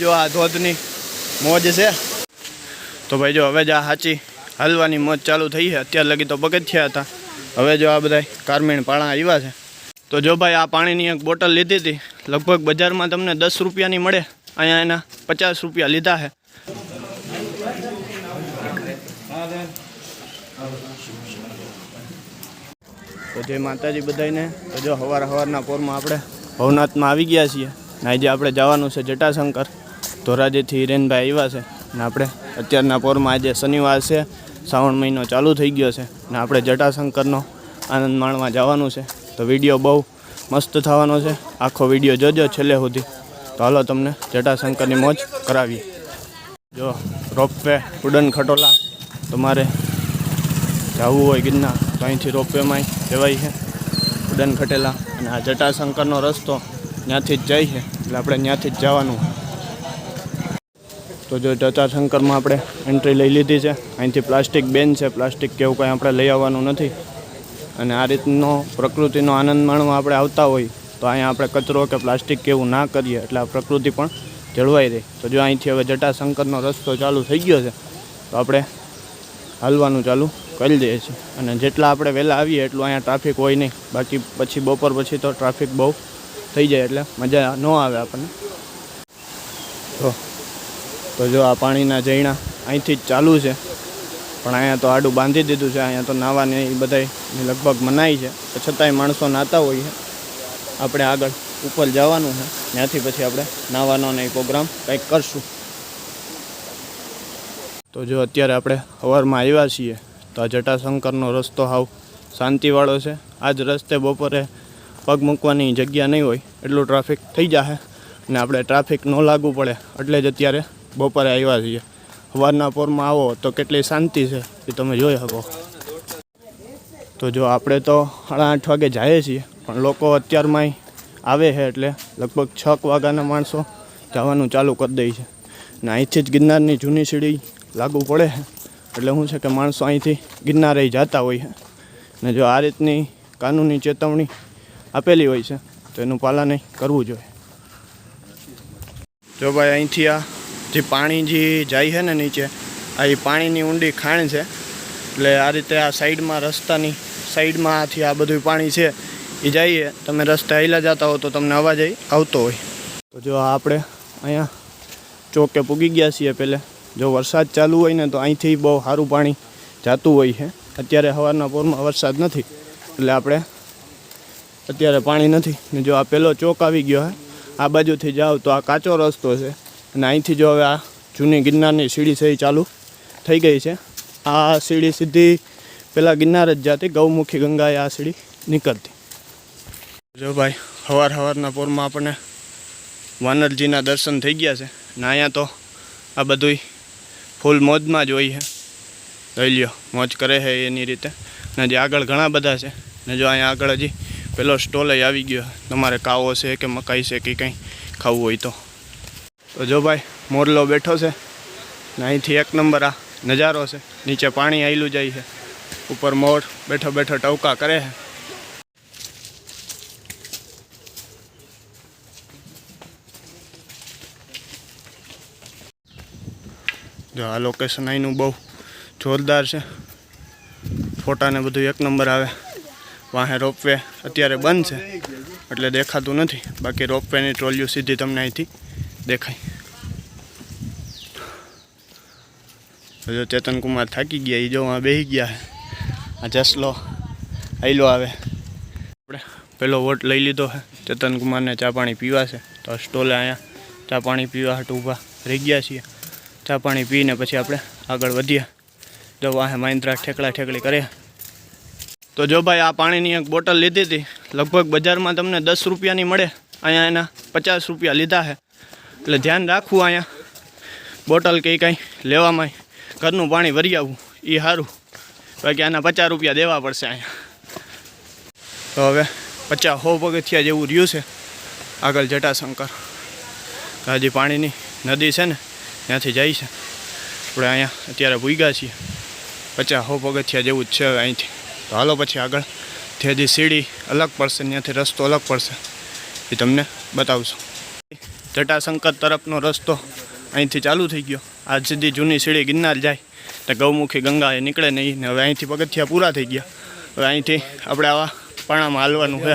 જો આ ધોધની મોજ છે તો ભાઈ જો હવે જ આ સાચી હાલવાની મોજ ચાલુ થઈ છે। અત્યાર લગી તો પગથિયા હતા, હવે જો આ બધા કારમીણ પાણા આવ્યા છે। તો જો ભાઈ આ પાણીની એક બોટલ લીધી હતી, લગભગ બજારમાં તમને 10 રૂપિયાની મળે, અહીંયા એના 50 રૂપિયા લીધા છે। તો જય માતાજી બધાને। તો જો સવારના પોરમાં આપણે ભવનાથમાં આવી ગયા છીએ ને આજે આપણે જવાનું છે જટાશંકર। ધોરાજીથી હિરેનભાઈ આવ્યા છે ને આપણે અત્યારના પોરમાં આજે શનિવાર છે, શ્રાવણ મહિનો ચાલુ થઈ ગયો છે ને આપણે જટાશંકરનો આનંદ માણવા જવાનું છે। તો વિડીયો બહુ મસ્ત થવાનો છે, આખો વિડીયો જોજો છેલ્લે સુધી। તો હાલો તમને જટાશંકરની મોજ કરાવીએ। જો રોપવે ઉડન ખટોલા તમારે જવું હોય ગિરનાર તો અહીંથી રોપવેમાં જવાય છે ઉડન ખટેલા, અને આ જટાશંકરનો રસ્તો ત્યાંથી જ જાય છે એટલે આપણે ત્યાંથી જ જવાનું। તો જો જટાશંકરમાં આપણે એન્ટ્રી લઈ લીધી છે, અહીંથી પ્લાસ્ટિક બેન છે, પ્લાસ્ટિક કે એવું કંઈ આપણે લઈ આવવાનું નથી। અને આ રીતનો પ્રકૃતિનો આનંદ માણવા આપણે આવતા હોય તો અહીંયા આપણે કચરો કે પ્લાસ્ટિક કે એવું ના કરીએ એટલે આ પ્રકૃતિ પણ જળવાઈ રહે। તો જો અહીંથી હવે જટાશંકરનો રસ્તો ચાલુ થઈ ગયો છે તો આપણે હાલવાનું ચાલુ કરી દઈએ છીએ। અને જેટલા આપણે વહેલા આવીએ એટલું અહીંયા ટ્રાફિક હોય નહીં, બાકી પછી બપોર પછી તો ટ્રાફિક બહુ થઈ જાય એટલે મજા ન આવે આપણને। તો જો આ પાણીના જૈણા અહીંથી જ ચાલુ છે, પણ અહીંયા તો આડું બાંધી દીધું છે, અહીંયા તો નાહવાની એ બધાની લગભગ મનાઈ છે, છતાંય માણસો નાહતા હોય છે। આપણે આગળ ઉપર જવાનું છે, ત્યાંથી પછી આપણે નાહવાનો ને એ પ્રોગ્રામ કંઈક કરશું। તો જો અત્યારે આપણે સવારમાં આવ્યા છીએ તો આ જટાશંકરનો રસ્તો હાવ શાંતિવાળો છે। આ જ રસ્તે બપોરે પગ મૂકવાની જગ્યા નહીં હોય એટલું ટ્રાફિક થઈ જશે, અને આપણે ટ્રાફિક ન લાગવું પડે એટલે જ અત્યારે બપોરે આવ્યા છીએ। સવારના પોરમાં આવો તો કેટલી શાંતિ છે એ તમે જોઈ શકો। તો જો આપણે તો 8:30 વાગે જઈએ છીએ, પણ લોકો અત્યારમાં આવે છે એટલે લગભગ 6 વાગ્યાના માણસો જવાનું ચાલુ કરી દે છે, ને અહીંથી જ ગિરનારની જૂની સીડી લાગુ પડે છે એટલે શું છે કે માણસો અહીંથી ગિરનારે જતા હોય છે। ને જો આ રીતની કાનૂની ચેતવણી આપેલી હોય છે તો એનું પાલન કરવું જોઈએ। જો ભાઈ અહીંથી આ જે પાણી જે જાય છે ને નીચે, આ એ પાણીની ઊંડી ખાણ છે, એટલે આ રીતે આ સાઈડમાં રસ્તાની સાઈડમાંથી આ બધું પાણી છે એ જઈએ, તમે રસ્તે હાલ્યા જતા હો તો તમને અવાજ આવતો હોય। તો જો આપણે અહીંયા ચોકે પૂગી ગયા છીએ। પહેલે જો વરસાદ ચાલુ હોય ને તો અહીંથી બહુ સારું પાણી જતું હોય છે। અત્યારે સવારના પોરમાં વરસાદ નથી એટલે આપણે અત્યારે પાણી નથી ને જો આ પહેલો ચોક આવી ગયો છે। આ બાજુથી જાઓ તો આ કાચો રસ્તો છે, અને અહીંથી જો હવે આ જૂની ગિરનારની સીડી છે એ ચાલુ થઈ ગઈ છે। આ સીડી સીધી પહેલાં ગિરનાર જ જતી, ગૌમુખી ગંગાએ આ સીડી નીકળતી। જો ભાઈ સવારના પોરમાં આપણને વાનરજીના દર્શન થઈ ગયા છે, ને અહીંયા તો આ બધું ફૂલ મોજમાં જ હોય છે, લઈ લ્યો મોજ કરે છે એની રીતે। ને જે આગળ ઘણા બધા છે, ને જો અહીંયા આગળ હજી પેલો સ્ટોલ આવી ગયો, તમારે કાવો છે કે મકાઈ છે કે કંઈ ખાવું હોય તો જો ભાઈ મોરલો બેઠો છે, ને અહીંથી એક નંબર આ નજારો છે। નીચે પાણી આવેલું જાય છે, ઉપર મોર બેઠો બેઠો ટવકા કરે છે। જો આ લોકેશન અહીંનું બહુ જોરદાર છે, ફોટાને બધું એક નંબર આવે। વાહે રોપવે અત્યારે બંધ છે એટલે દેખાતું નથી, બાકી રોપવેની ટ્રોલીઓ સીધી તમને અહીંથી દેખાય। જો ચેતનકુમાર થાકી ગયા, એ જો આ બેસી ગયા છે। આ જસલો આયલો આવે, આપણે પેલો વોટ લઈ લીધો છે, ચેતનકુમારને ચા પાણી પીવા છે તો આ સ્ટોલે અહીંયા ચા પાણી પીવા હાટું ઊભા રહી ગયા છીએ। ચા પાણી પીને પછી આપણે આગળ વધ્યા। જો વાહે મહિન્દ્રા ઠેકડી કરે। તો જો ભાઈ આ પાણીની એક બોટલ લીધી હતી, લગભગ બજારમાં તમને 10 રૂપિયાની મળે, અહીંયા એના 50 રૂપિયા લીધા છે, એટલે ધ્યાન રાખવું અહીંયા બોટલ કે કંઈ લેવામાં ઘરનું પાણી ભરી આવવું એ સારું, બાકી આના 50 રૂપિયા દેવા પડશે અહીંયા। તો હવે 50-100 પગથિયા જેવું રહ્યું છે આગળ જટાશંકર। હજી પાણીની નદી છે ને ત્યાંથી જાય છે, આપણે અહીંયા અત્યારે ભૂગ્યા છીએ, 50-100 પગથિયા જેવું જ છે અહીંથી। તો હાલો પછી આગળ ત્યાંથી સીડી અલગ પડશે, ત્યાંથી રસ્તો અલગ પડશે, એ તમને બતાવશું। જટાશંકર તરફનો રસ્તો અહીંથી ચાલુ થઈ ગયો. આ સીધી જૂની સીડી ગિરનાર જાય તો ગૌમુખી ગંગા એ નીકળે નહીં ને હવે અહીંથી પગથિયા પૂરા થઈ ગયા. હવે અહીંથી આપણે આવા પાણામાં હાલવાનું છે.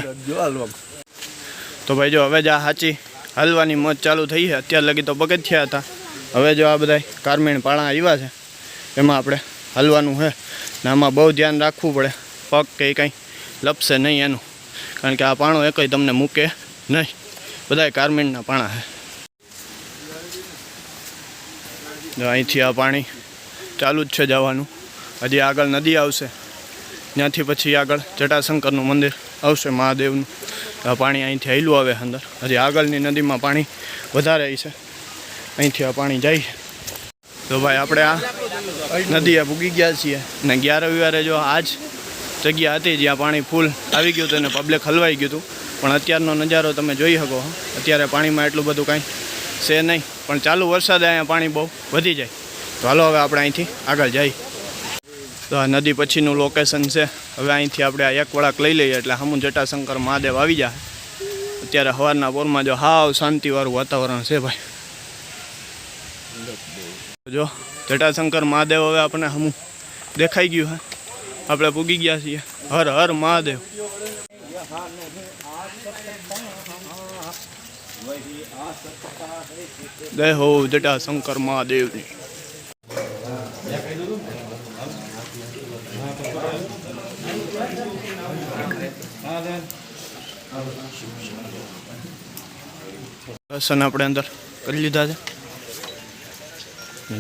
તો ભાઈ જો હવે જ આ સાચી હાલવાની મોજ ચાલુ થઈ છે. અત્યાર લગી તો પગથિયા હતા. હવે જો આ બધા કારમીણ પાણા આવ્યા છે એમાં આપણે હાલવાનું છે ને આમાં બહુ ધ્યાન રાખવું પડે પગ કે કંઈ લપસે નહીં એનું, કારણ કે આ પાણો એ કંઈ તમને મૂકે નહીં. બધાય કારમીણના પાણા છે. જો અહીંથી આ પાણી ચાલુ જ છે જવાનું. હજી આગળ નદી આવશે, ત્યાંથી પછી આગળ જટાશંકરનું મંદિર આવશે મહાદેવનું. આ પાણી અહીંથી હાલ્યું આવે અંદર. હજી આગળની નદીમાં પાણી વધારે છે, અહીંથી આ પાણી જાય. તો ભાઈ આપણે આ નદીએ પૂગી ગયા છીએ ને ગયા રવિવારે જો આ જ જગ્યા હતી જ્યાં પાણી ફૂલ આવી ગયું હતું અને પબ્લિક હલવાઈ ગયું હતું. પણ અત્યારનો નજારો તમે જોઈ શકો. અત્યારે પાણીમાં એટલું બધું કાંઈ છે નહીં, પણ ચાલુ વરસાદે અહીંયા પાણી બહુ વધી જાય. તો હાલો હવે આપણે અહીંથી આગળ જઈએ. તો આ નદી પછીનું લોકેશન છે. હવે અહીંથી આપણે આ એક વળાક લઈ લઈએ એટલે હમું જટાશંકર મહાદેવ આવી જાય. અત્યારે સવારના પોરમાં જો હાવ શાંતિવાળું વાતાવરણ છે ભાઈ. જો જટાશંકર મહાદેવ હવે આપણને હમું દેખાઈ ગયું હે. આપણે પૂગી ગયા છીએ. હર હર મહાદેવ. જય હો જટાશંકર મહાદેવની. દર્શન આપણે અંદર કરી લીધા છે.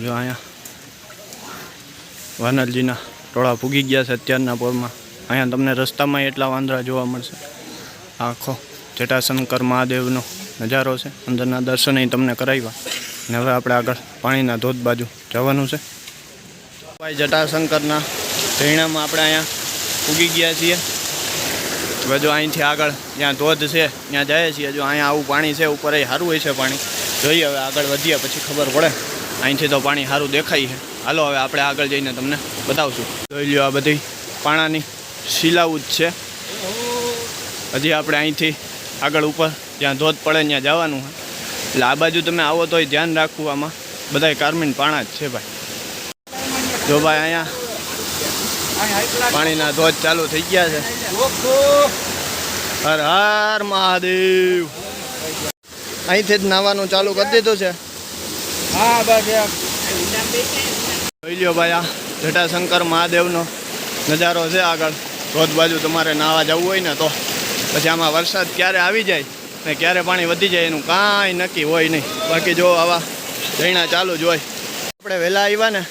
જો અહીંયા વાનરજીના ટોળા પૂગી ગયા છે અત્યારના પોરમાં. અહીંયા તમને રસ્તામાં એટલા વાંદરા જોવા મળશે. આખો જટાશંકર મહાદેવનો નજારો છે. અંદરના દર્શન તમને કરાવ્યા અને હવે આપણે આગળ પાણીના ધોધ બાજુ જવાનું છે. ભાઈ જટાશંકરના ઝરણામાં આપણે અહીંયા પૂગી ગયા છીએ. હવે જો અહીંથી આગળ જ્યાં ધોધ છે ત્યાં જાય છીએ. જો અહીંયા આવું પાણી છે ઉપર, એ સારું હોય છે પાણી. જોઈએ હવે આગળ વધીએ પછી ખબર પડે. અહીંથી તો પાણી સારું દેખાય છે. હાલો હવે આપણે આગળ જઈને તમને બતાવશું. જોઈ લો આ બધી પાણાની શિલાઓ જ છે. હજી આપણે અહીંથી આગળ ઉપર જ્યાં ધોધ પડે ત્યાં જવાનું હોય. એટલે આ બાજુ તમે આવો તોય ધ્યાન રાખવું. આમાં બધાય કારમીન પાણા જ છે ભાઈ. જો ભાઈ અહીંયા પાણીના ધોધ ચાલુ થઈ ગયા છે. હર હર મહાદેવ. અહીંથી જ નાવાનું ચાલુ કરી દીધું છે. હા જોઈ લો ભાઈ આ જટાશંકર મહાદેવનો નજારો છે આગળ ધોધ બાજુ. તમારે નાવા જવું હોય ને તો પછી આમાં વરસાદ ક્યારે આવી જાય ને ક્યારે પાણી વધી જાય એનું કાંઈ નક્કી હોય નહીં. બાકી જો આવા ઝરણા ચાલુ જ હોય. આપણે વહેલા આવ્યા ને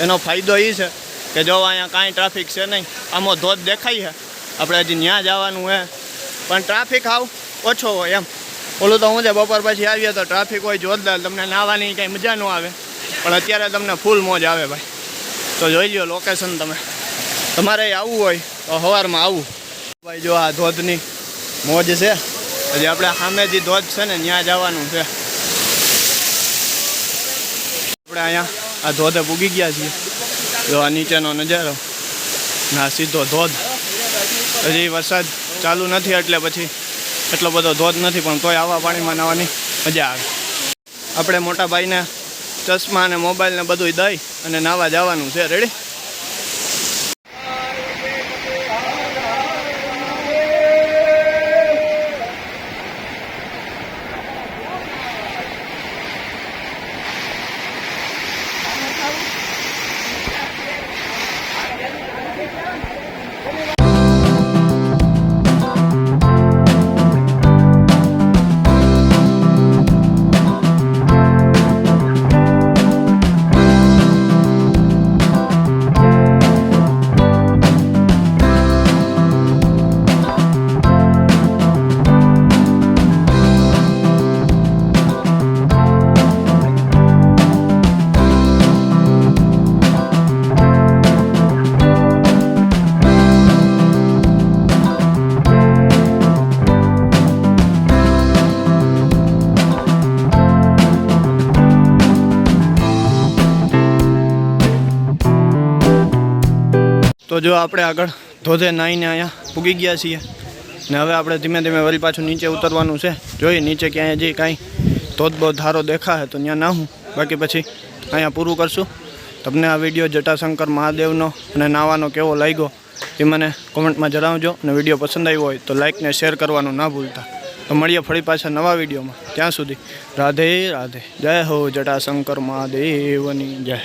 એનો ફાયદો એ છે કે જો અહીંયા કાંઈ ટ્રાફિક છે નહીં. આમાં ધોધ દેખાય છે. આપણે હજી ત્યાં જવાનું છે પણ ટ્રાફિક આવ ઓછો હોય એમ. ઓલું તો હું છે બપોર પછી આવીએ તો ટ્રાફિક હોય જોરદાર. તમને નાહવાની કંઈ મજા ન આવે, પણ અત્યારે તમને ફૂલ મોજ આવે ભાઈ. તો જોઈ લો લોકેશન. તમારે આવવું હોય તો સવારમાં આવવું ભાઈ. જો આ ધોધની મોજ છે. હજી આપણે સામે જે ધોધ છે ને ત્યાં જવાનું છે. આપણે અહીંયા આ ધોધે પૂગી ગયા છીએ. જો આ નીચેનો નજારો ના સીધો ધોધ. હજી વરસાદ ચાલુ નથી એટલે પછી એટલો બધો ધોધ નથી, પણ તોય આવા પાણીમાં નાહવાની મજા આવે. આપણે મોટા ભાઈને ચશ્મા અને મોબાઈલ ને બધું દઈ અને નાહવા જવાનું છે. રેડી? તો જો આપણે આગળ ધોધે નાહીને અહીંયા પૂગી ગયા છીએ ને હવે આપણે ધીમે ધીમે વળી પાછું નીચે ઉતરવાનું છે. જોઈએ નીચે ક્યાંય જે કાંઈ ધોધ બહુ ધારો દેખાશે તો ત્યાં નાહું, બાકી પછી અહીંયા પૂરું કરશું. તમને આ વિડીયો જટાશંકર મહાદેવનો અને નાવાનો કેવો લાગ્યો એ મને કોમેન્ટમાં જણાવજો. અને વિડીયો પસંદ આવ્યો હોય તો લાઇક ને શેર કરવાનું ના ભૂલતા. તો મળીએ ફરી પાછા નવા વિડીયોમાં. ત્યાં સુધી રાધે રાધે. જય હો જટાશંકર મહાદેવની જય.